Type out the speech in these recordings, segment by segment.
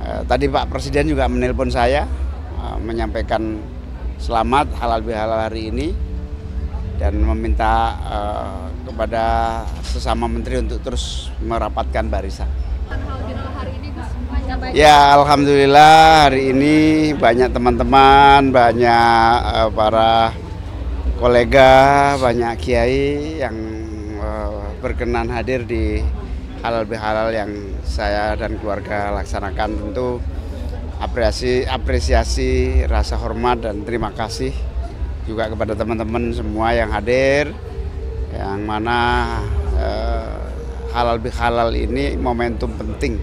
Tadi Pak Presiden juga menelpon saya menyampaikan selamat halal bihalal hari ini dan meminta kepada sesama menteri untuk terus merapatkan barisan. Ya, alhamdulillah hari ini banyak teman-teman, banyak para kolega, banyak kiai yang berkenan hadir di halal bihalal yang saya dan keluarga laksanakan. Tentu apresiasi, rasa hormat dan terima kasih juga kepada teman-teman semua yang hadir, yang mana halal bihalal ini momentum penting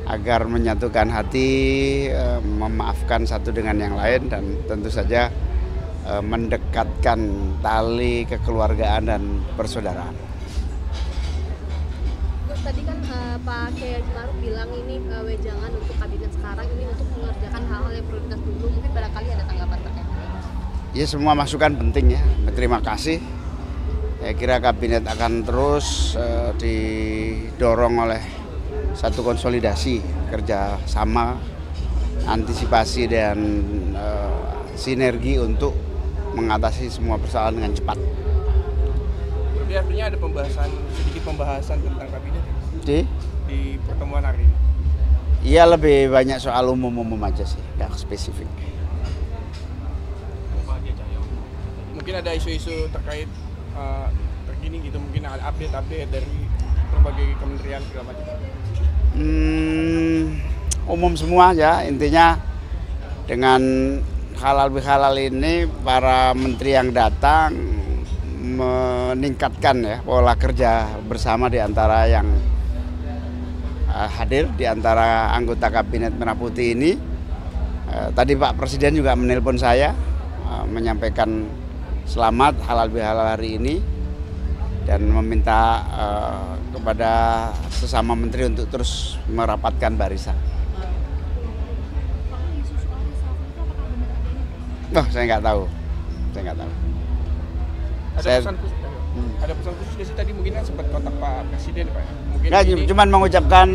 agar menyatukan hati, memaafkan satu dengan yang lain, dan tentu saja mendekatkan tali kekeluargaan dan persaudaraan. Gus, tadi kan Pak Kiai Maruf bilang ini wejangan untuk kabinet sekarang ini untuk mengerjakan hal-hal yang prioritas dulu. Mungkin barangkali ada tanggapan terkait ini. Ya, semua masukan penting ya. Terima kasih. Saya kira kabinet akan terus didorong oleh satu konsolidasi kerjasama, antisipasi dan sinergi untuk mengatasi semua persoalan dengan cepat. Jadi artinya ada sedikit pembahasan tentang kabinet di pertemuan hari ini? Iya, lebih banyak soal umum-umum aja sih, nggak spesifik. Mungkin ada isu-isu terkait terkini gitu, mungkin ada update dari berbagai kementerian segala macam. Umum semua ya, intinya dengan halal bihalal ini para menteri yang datang meningkatkan ya pola kerja bersama di antara yang hadir, di antara anggota kabinet Merah Putih ini. Tadi Pak Presiden juga menelpon saya menyampaikan selamat halal bihalal hari ini dan meminta kepada sesama menteri untuk terus merapatkan barisan. Saya nggak tahu. Ada pesan khusus sih tadi, mungkin kan sempat kontak Pak Presiden, Pak. Mungkin nggak, cuman mengucapkan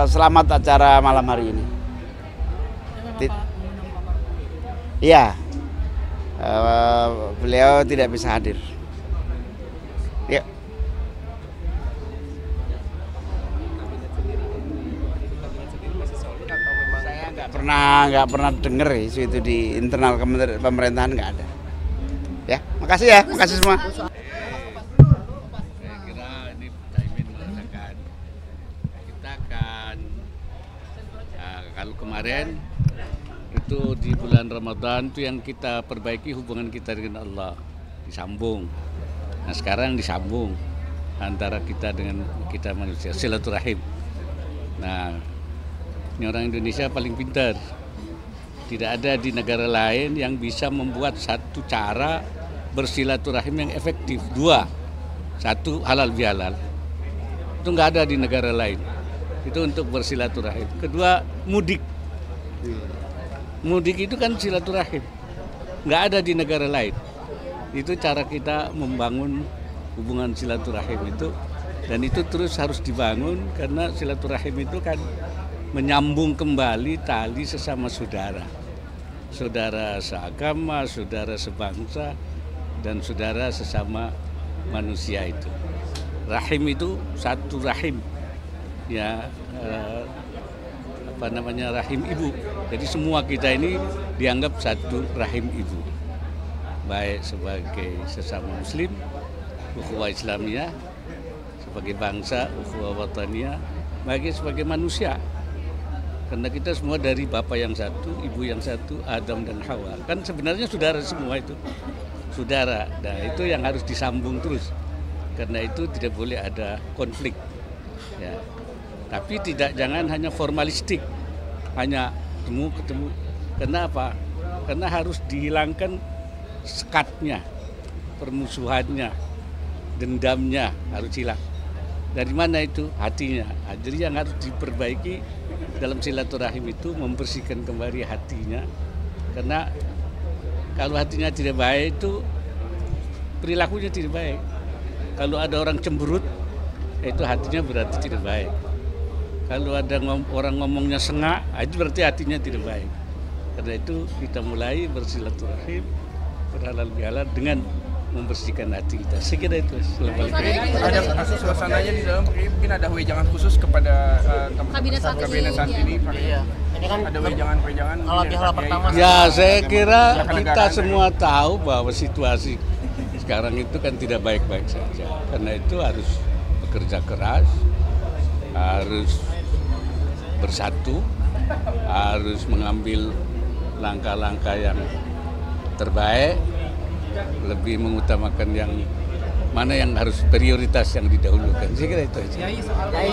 selamat acara malam hari ini. Iya, beliau tidak bisa hadir. Ya. Saya nggak pernah dengar isu itu di internal pemerintahan, nggak ada. Ya, makasih ya, makasih semua. Saya kira ini Caimin mengatakan kita akan kalau kemarin itu di bulan Ramadan itu yang kita perbaiki hubungan kita dengan Allah, disambung. Nah sekarang disambung antara kita dengan kita manusia, silaturahim. Nah ini orang Indonesia paling pintar. Tidak ada di negara lain yang bisa membuat satu cara bersilaturahim yang efektif. Dua, satu halal bihalal. Itu nggak ada di negara lain. Itu untuk bersilaturahim. Kedua, mudik. Mudik itu kan silaturahim. Nggak ada di negara lain. Itu cara kita membangun hubungan silaturahim itu. Dan itu terus harus dibangun karena silaturahim itu kan menyambung kembali tali sesama saudara. Saudara seagama, saudara sebangsa, dan saudara sesama manusia itu. Rahim itu satu rahim, ya rahim ibu. Jadi semua kita ini dianggap satu rahim ibu, baik sebagai sesama Muslim, ukhuwah Islamiyah, sebagai bangsa, ukhuwah wataniyah, baik sebagai manusia. Karena kita semua dari Bapa yang satu, Ibu yang satu, Adam dan Hawa. Kan sebenarnya saudara semua itu. Saudara. Nah itu yang harus disambung terus. Karena itu tidak boleh ada konflik. Ya. Tapi jangan hanya formalistik. Hanya ketemu. Kenapa? Karena harus dihilangkan sekatnya, permusuhannya, dendamnya harus hilang. Dari mana itu? Hatinya. Jadi yang harus diperbaiki dalam silaturahim itu membersihkan kembali hatinya. Karena kalau hatinya tidak baik itu perilakunya tidak baik. Kalau ada orang cemberut, itu hatinya berarti tidak baik. Kalau ada orang ngomongnya sengak, itu berarti hatinya tidak baik. Karena itu kita mulai bersilaturahim, berhalal bihalal dengan membersihkan hati kita. Saya kira itu Ada suasananya di dalam, mungkin ada wejangan khusus kepada Kabinet saat ini. Iya. Ini kan Ada wejangan halal bihalal pertama. Ya, saya kira kita semua tahu bahwa situasi sekarang itu kan tidak baik-baik saja. Karena itu harus bekerja keras, harus bersatu, harus mengambil langkah-langkah yang terbaik, lebih mengutamakan yang mana yang harus prioritas yang didahulukan. Saya kira itu aja.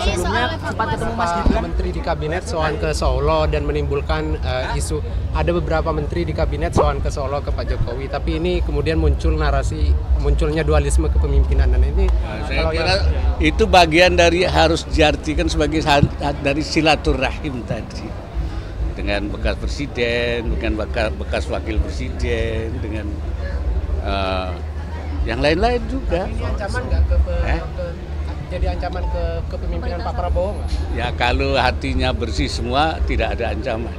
Sebelumnya sempat ketemu Mas Gibran menteri di kabinet soal ke Solo dan menimbulkan isu ada beberapa menteri di kabinet soal ke Solo ke Pak Jokowi. Tapi ini kemudian muncul narasi munculnya dualisme kepemimpinan dan ini. Saya kira itu bagian dari harus diartikan sebagai dari silaturahim tadi dengan bekas presiden, dengan bekas wakil presiden, dengan yang lain-lain juga. Ini ancaman nggak jadi ancaman ke kepemimpinan Pak Prabowo nggak? Ya kalau hatinya bersih semua tidak ada ancaman.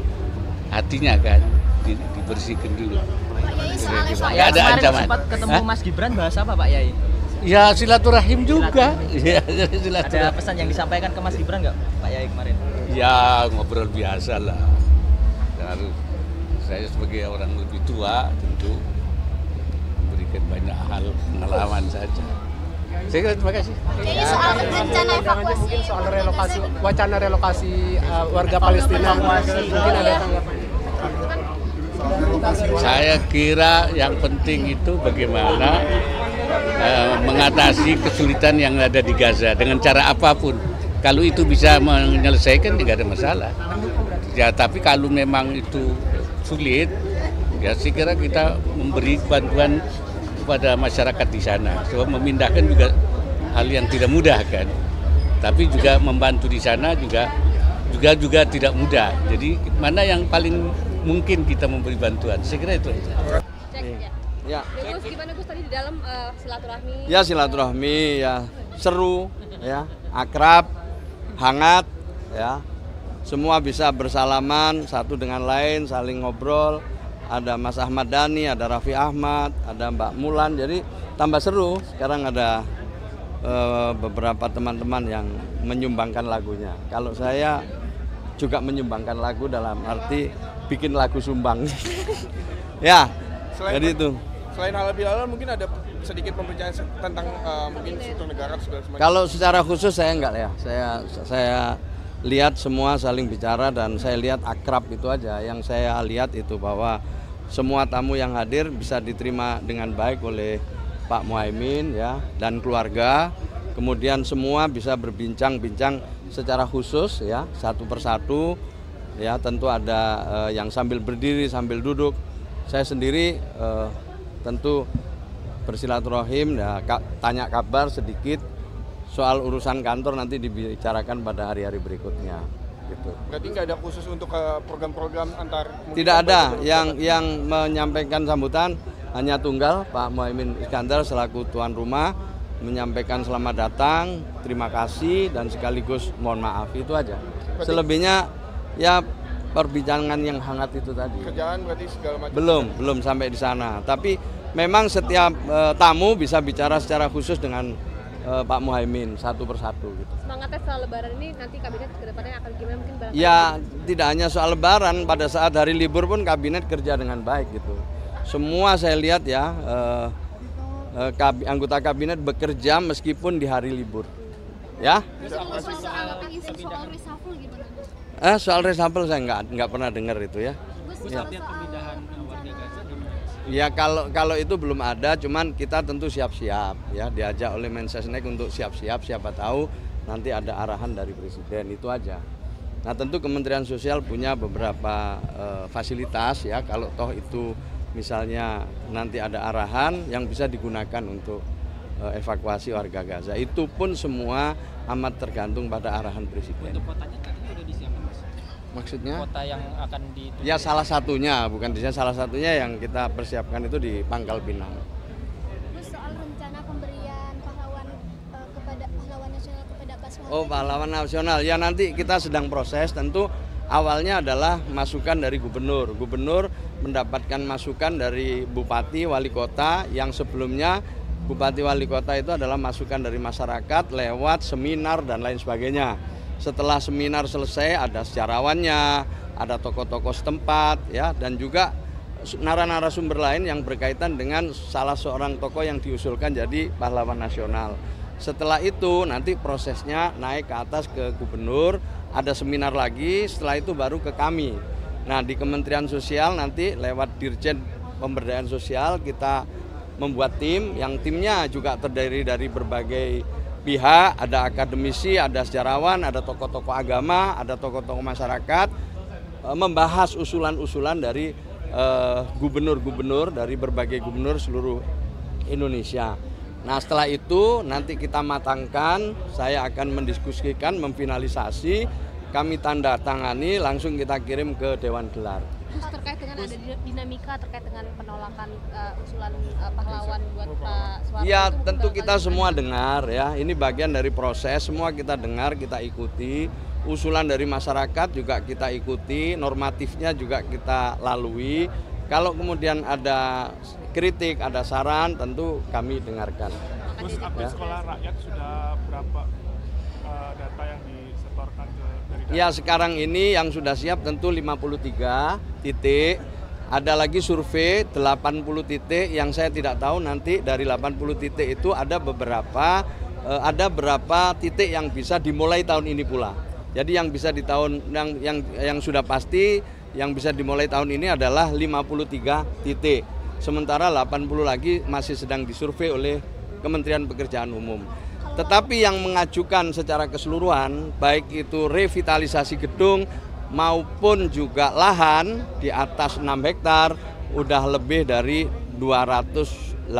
Hatinya kan dibersihkan dulu. Pak Nggak Yai ada ancaman. sempat ketemu Mas Gibran bahas apa Pak Yai? Ya silaturahim juga. Ya, Ada silaturahim. pesan yang disampaikan ke Mas Gibran nggak Pak Yai kemarin? Ya ngobrol biasa lah. Harus saya sebagai orang lebih tua tentu memberikan banyak hal pengalaman saja. Saya kira terima kasih. Jadi soal rencana evakuasi Mungkin soal relokasi, wacana relokasi warga Palestina mungkin ada tanggapan. Saya kira yang penting itu bagaimana mengatasi kesulitan yang ada di Gaza dengan cara apapun. Kalau itu bisa menyelesaikan tidak ada masalah. Ya tapi kalau memang itu sulit, ya saya kira kita memberi bantuan kepada masyarakat di sana. Sebab memindahkan juga hal yang tidak mudah kan. Tapi juga membantu di sana juga tidak mudah. Jadi mana yang paling mungkin kita memberi bantuan. Saya kira itu aja. cek Ya. Gus, gimana Gus tadi di dalam silaturahmi? Ya silaturahmi ya seru ya, akrab, hangat ya. Semua bisa bersalaman satu dengan lain, saling ngobrol. Ada Mas Ahmad Dhani, ada Raffi Ahmad, ada Mbak Mulan. Jadi tambah seru. Sekarang ada beberapa teman-teman yang menyumbangkan lagunya. Kalau saya juga menyumbangkan lagu dalam arti bikin lagu sumbang. Ya, jadi itu. Selain halal bihalal mungkin ada sedikit pembicaraan tentang mungkin struktur negara segala semacam. Kalau secara khusus saya enggak ya. Saya lihat semua saling bicara dan saya lihat akrab itu aja. Yang saya lihat itu bahwa semua tamu yang hadir bisa diterima dengan baik oleh Pak Muhaimin ya dan keluarga. Kemudian semua bisa berbincang-bincang secara khusus ya, satu persatu ya. Tentu ada yang sambil berdiri sambil duduk. Saya sendiri tentu bersilaturahim ya, tanya kabar sedikit. Soal urusan kantor nanti dibicarakan pada hari-hari berikutnya. Gitu. Berarti nggak ada khusus untuk program-program antar? Tidak ada. Yang menyampaikan sambutan hanya tunggal Pak Muhaimin Iskandar selaku tuan rumah menyampaikan selamat datang, terima kasih dan sekaligus mohon maaf itu aja. Selebihnya ya perbincangan yang hangat itu tadi. Kerjaan berarti segala macam. Belum sampai di sana. Tapi memang setiap tamu bisa bicara secara khusus dengan Pak Muhaimin satu persatu gitu. Semangatnya soal lebaran ini nanti kabinet kedepannya akan gimana mungkin barangkali? Ya tidak hanya soal lebaran, pada saat hari libur pun kabinet kerja dengan baik gitu. Semua saya lihat ya anggota kabinet bekerja meskipun di hari libur. Ya. Soal reshuffle gimana? Soal reshuffle saya nggak pernah dengar itu ya. Ya. Ya kalau itu belum ada, cuman kita tentu siap-siap ya, diajak oleh Mensesnek untuk siap-siap, siapa tahu nanti ada arahan dari presiden, itu aja. Nah tentu Kementerian Sosial punya beberapa fasilitas ya, kalau toh itu misalnya nanti ada arahan yang bisa digunakan untuk evakuasi warga Gaza. Itu pun semua amat tergantung pada arahan presiden. Untuk kotanya katanya udah disiapkan Mas? Maksudnya? Kota yang akan dituju. Ya salah satunya, bukan di sana, salah satunya yang kita persiapkan itu di Pangkal Pinang. Terus soal rencana pemberian pahlawan kepada pahlawan nasional kepada Pak Oh, pahlawan nasional. Ya nanti kita sedang proses, tentu awalnya adalah masukan dari gubernur. Gubernur mendapatkan masukan dari bupati, wali kota, yang sebelumnya bupati, wali kota itu adalah masukan dari masyarakat lewat seminar dan lain sebagainya. Setelah seminar selesai, ada sejarawannya, ada tokoh-tokoh setempat, ya, dan juga narasumber lain yang berkaitan dengan salah seorang tokoh yang diusulkan jadi pahlawan nasional. Setelah itu nanti prosesnya naik ke atas ke gubernur, ada seminar lagi, setelah itu baru ke kami. Nah, di Kementerian Sosial nanti lewat Dirjen Pemberdayaan Sosial kita membuat tim, yang timnya juga terdiri dari berbagai pihak, ada akademisi, ada sejarawan, ada tokoh-tokoh agama, ada tokoh-tokoh masyarakat, membahas usulan-usulan dari gubernur-gubernur dari berbagai gubernur seluruh Indonesia. Nah, setelah itu nanti kita matangkan, saya akan mendiskusikan, memfinalisasi, kami tanda tangani, langsung kita kirim ke Dewan Gelar. Terus terkait dengan ada dinamika terkait dengan penolakan usulan pahlawan buat Pak Soeharto. Ya, tentu kita semua dengar ya, ini bagian dari proses, semua kita dengar, kita ikuti. Usulan dari masyarakat juga kita ikuti, normatifnya juga kita lalui. Kalau kemudian ada kritik, ada saran, tentu kami dengarkan. Terus update sekolah rakyat sudah berapa data yang disetorkan dari data? Ya, sekarang ini yang sudah siap tentu 53 titik. Ada lagi survei 80 titik yang saya tidak tahu nanti dari 80 titik itu ada berapa titik yang bisa dimulai tahun ini pula. Jadi yang bisa di tahun yang sudah pasti yang bisa dimulai tahun ini adalah 53 titik. Sementara 80 lagi masih sedang disurvei oleh Kementerian Pekerjaan Umum. Tetapi yang mengajukan secara keseluruhan baik itu revitalisasi gedung maupun juga lahan di atas 6 hektar udah lebih dari 280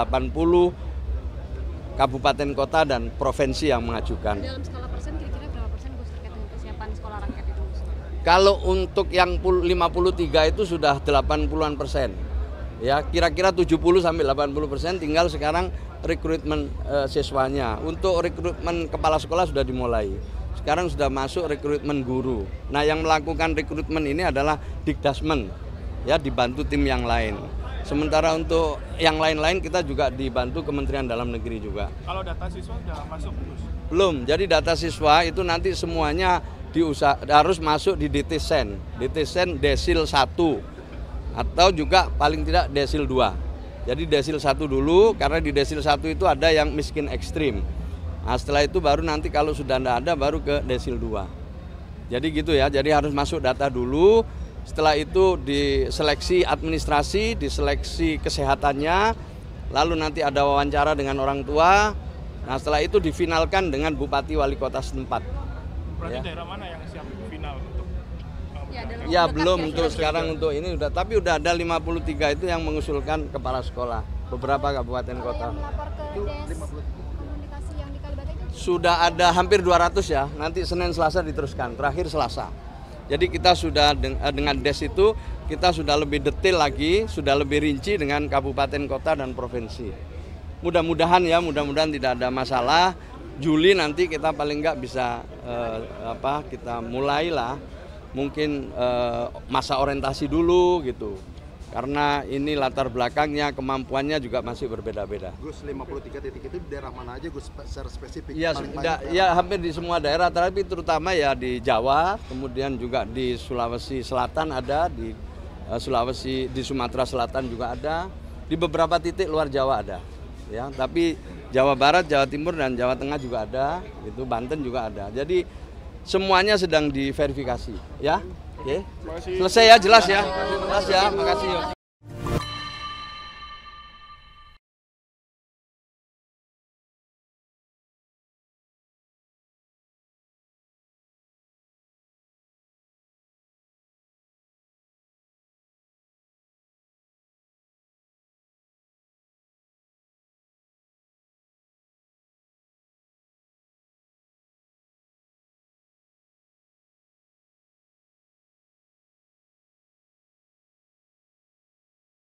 kabupaten kota dan provinsi yang mengajukan. Dalam skala persen kira-kira berapa persen Gus terkait dengan persiapan sekolah rakyat itu? Kalau untuk yang 53 itu sudah 80-an persen. Ya, kira-kira 70 sampai 80%, tinggal sekarang rekrutmen siswanya. Untuk rekrutmen kepala sekolah sudah dimulai. Sekarang sudah masuk rekrutmen guru. Nah, yang melakukan rekrutmen ini adalah Dikdasmen, ya, dibantu tim yang lain. Sementara untuk yang lain-lain kita juga dibantu Kementerian Dalam Negeri juga. Kalau data siswa sudah masuk, Gus? Belum. Jadi data siswa itu nanti semuanya harus masuk di DTSen. DTSen desil 1 atau juga paling tidak desil 2. Jadi desil 1 dulu, karena di desil 1 itu ada yang miskin ekstrim. Nah, setelah itu baru nanti kalau sudah tidak ada baru ke desil 2. Jadi gitu ya, jadi harus masuk data dulu. Setelah itu diseleksi administrasi, diseleksi kesehatannya, lalu nanti ada wawancara dengan orang tua. Nah, setelah itu difinalkan dengan bupati wali kota setempat. Berarti daerah mana yang siap final untuk ya belum untuk sekarang untuk ini udah, tapi udah ada 53 itu yang mengusulkan kepala sekolah beberapa kabupaten kota. Yang melapor ke Des Komunikasi yang di Kalibata itu Sudah ada hampir 200 ya. Nanti Senin Selasa diteruskan, terakhir Selasa. Jadi kita sudah dengan Des itu kita sudah lebih detail lagi, sudah lebih rinci dengan kabupaten kota dan provinsi. Mudah-mudahan ya, mudah-mudahan tidak ada masalah. Juli nanti kita paling nggak bisa kita mulailah mungkin masa orientasi dulu gitu. Karena ini latar belakangnya, kemampuannya juga masih berbeda-beda. Gus, 53 titik itu di daerah mana aja Gus secara spesifik? Ya hampir di semua daerah, tapi terutama ya di Jawa, kemudian juga di Sulawesi Selatan ada, di Sulawesi, di Sumatera Selatan juga ada, di beberapa titik luar Jawa ada. Ya, tapi Jawa Barat, Jawa Timur dan Jawa Tengah juga ada, itu Banten juga ada. Jadi semuanya sedang diverifikasi, ya. Oke. Selesai ya, jelas ya. Jelas ya, makasih.